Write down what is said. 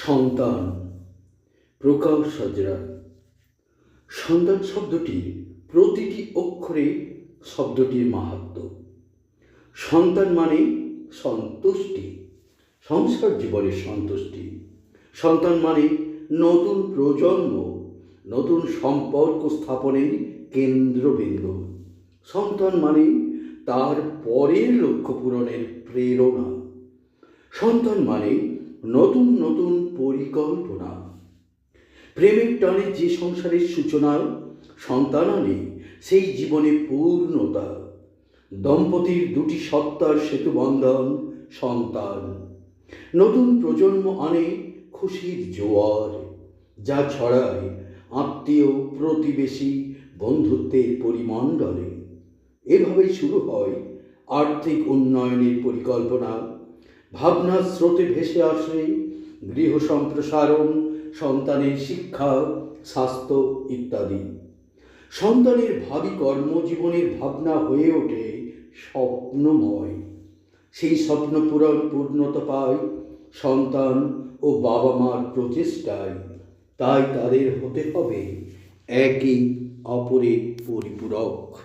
সন্তান প্রকাশ হাজরা। সন্তান শব্দটির প্রতিটি অক্ষরে শব্দটির মাহাত্ম্য। সন্তান মানে সন্তুষ্টি, সংসার জীবনের সন্তুষ্টি। সন্তান মানে নতুন প্রজন্ম, নতুন সম্পর্ক স্থাপনের কেন্দ্রবিন্দু। সন্তান মানে তার পরের লক্ষ্য পূরণের প্রেরণা। সন্তান মানে নতুন নতুন পরিকল্পনা। প্রেমের টানে যে সংসারের সূচনা, সন্তান আনে সেই জীবনে পূর্ণতা। দম্পতির দুটি সত্তার সেতুবন্ধন সন্তান। নতুন প্রজন্ম আনে খুশির জোয়ার, যা ছড়ায় আত্মীয়, প্রতিবেশী, বন্ধুত্বের পরিমণ্ডলে। এভাবেই শুরু হয় আর্থিক উন্নয়নের পরিকল্পনা। ভাবনার স্রোতে ভেসে আসে গৃহ সম্প্রসারণ, সন্তানের শিক্ষা, স্বাস্থ্য ইত্যাদি। সন্তানের ভাবি কর্মজীবনের ভাবনা হয়ে ওঠে স্বপ্নময়। সেই স্বপ্ন পূর্ণতা পায় সন্তান ও বাবা মার প্রচেষ্টায়। তাই তাদের হতে হবে একে অপরের পরিপূরক।